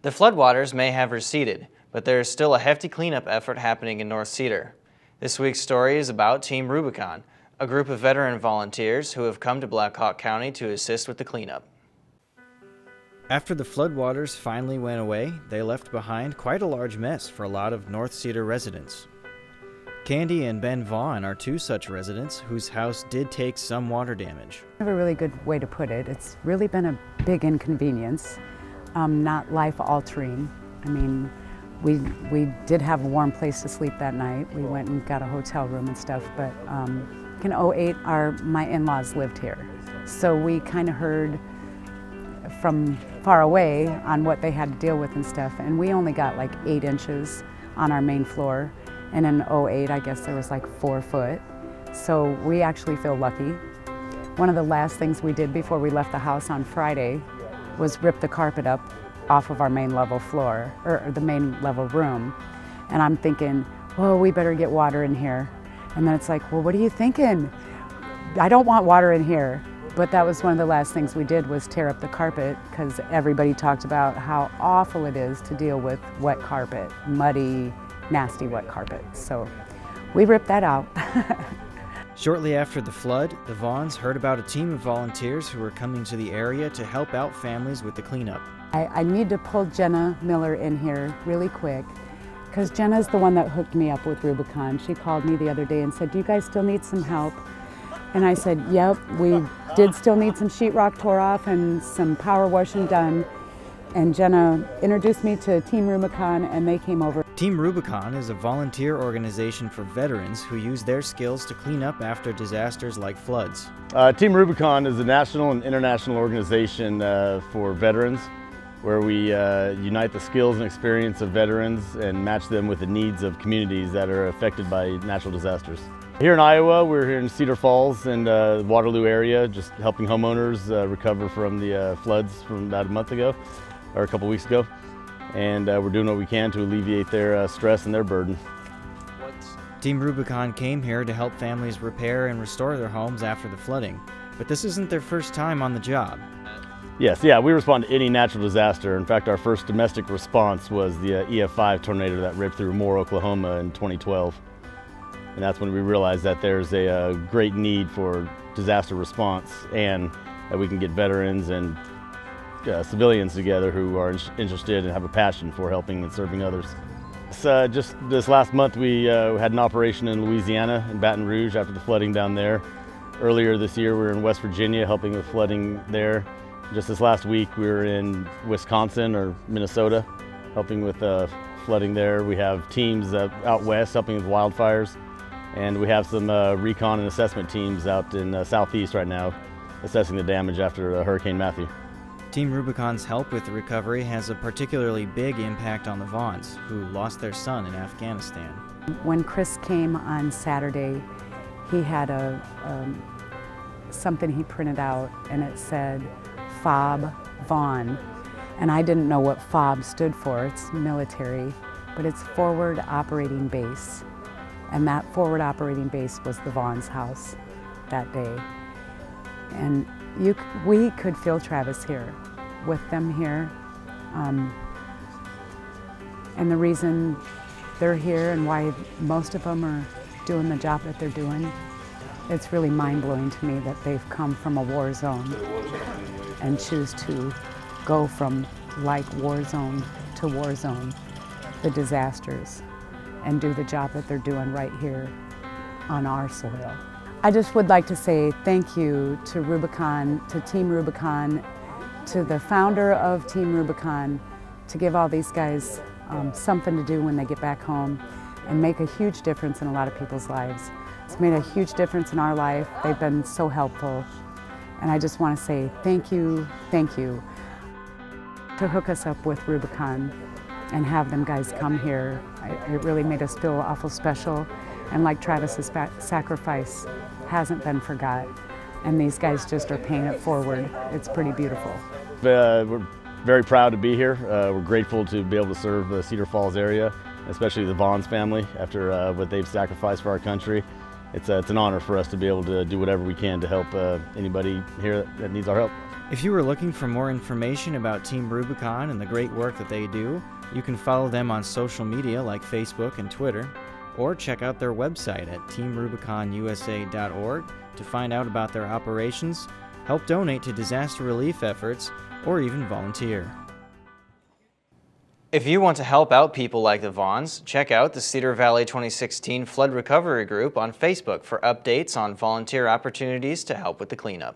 The floodwaters may have receded, but there is still a hefty cleanup effort happening in North Cedar. This week's story is about Team Rubicon, a group of veteran volunteers who have come to Black Hawk County to assist with the cleanup. After the floodwaters finally went away, they left behind quite a large mess for a lot of North Cedar residents. Candy and Ben Vaughn are two such residents whose house did take some water damage. I have a really good way to put it. It's really been a big inconvenience, not life-altering. I mean, we did have a warm place to sleep that night. We went and got a hotel room and stuff, but in '08, my in-laws lived here. So we kind of heard from far away on what they had to deal with and stuff, and we only got like 8 inches on our main floor. And in '08, I guess there was like 4 foot. So we actually feel lucky. One of the last things we did before we left the house on Friday was rip the carpet up off of our main level floor, or the main level room. And I'm thinking, oh, we better get water in here. And then it's like, well, what are you thinking? I don't want water in here. But that was one of the last things we did, was tear up the carpet, because everybody talked about how awful it is to deal with wet carpet, muddy, nasty wet carpet. So we ripped that out. Shortly after the flood, the Vaughns heard about a team of volunteers who were coming to the area to help out families with the cleanup. I need to pull Jenna Miller in here really quick, because Jenna's the one that hooked me up with Rubicon. She called me the other day and said, do you guys still need some help? And I said, yep, we did still need some sheetrock tore off and some power washing done. And Jenna introduced me to Team Rubicon, and they came over. Team Rubicon is a volunteer organization for veterans who use their skills to clean up after disasters like floods. Team Rubicon is a national and international organization for veterans, where we unite the skills and experience of veterans and match them with the needs of communities that are affected by natural disasters. Here in Iowa, we're here in Cedar Falls and Waterloo area, just helping homeowners recover from the floods from about a month ago, or a couple weeks ago. And we're doing what we can to alleviate their stress and their burden. Team Rubicon came here to help families repair and restore their homes after the flooding, but this isn't their first time on the job. Yes, yeah, we respond to any natural disaster. In fact, our first domestic response was the EF5 tornado that ripped through Moore, Oklahoma in 2012. And that's when we realized that there's a great need for disaster response, and that we can get veterans and civilians together who are interested and have a passion for helping and serving others. Just this last month we had an operation in Louisiana, in Baton Rouge, after the flooding down there. Earlier this year we were in West Virginia helping with flooding there. Just this last week we were in Wisconsin or Minnesota helping with flooding there. We have teams out west helping with wildfires. And we have some recon and assessment teams out in southeast right now assessing the damage after Hurricane Matthew. Team Rubicon's help with the recovery has a particularly big impact on the Vaughns, who lost their son in Afghanistan. When Chris came on Saturday, he had something he printed out, and it said FOB Vaughn. And I didn't know what FOB stood for. It's military, but it's Forward Operating Base. And that forward operating base was the Vaughn's house that day. And we could feel Travis here, with them here. And the reason they're here and why most of them are doing the job that they're doing, it's really mind-blowing to me that they've come from a war zone and choose to go from like war zone to war zone, the disasters, and do the job that they're doing right here on our soil. I just would like to say thank you to Rubicon, to Team Rubicon, to the founder of Team Rubicon, to give all these guys something to do when they get back home and make a huge difference in a lot of people's lives. It's made a huge difference in our life. They've been so helpful. And I just want to say thank you to hook us up with Rubicon and have them guys come here. It really made us feel awful special, and like Travis's sacrifice hasn't been forgot, and these guys just are paying it forward. It's pretty beautiful. We're very proud to be here. We're grateful to be able to serve the Cedar Falls area, especially the Vaughns family, after what they've sacrificed for our country. it's an honor for us to be able to do whatever we can to help anybody here that needs our help. If you are looking for more information about Team Rubicon and the great work that they do, you can follow them on social media like Facebook and Twitter, or check out their website at teamrubiconusa.org to find out about their operations, help donate to disaster relief efforts, or even volunteer. If you want to help out people like the Vaughns, check out the Cedar Valley 2016 Flood Recovery Group on Facebook for updates on volunteer opportunities to help with the cleanup.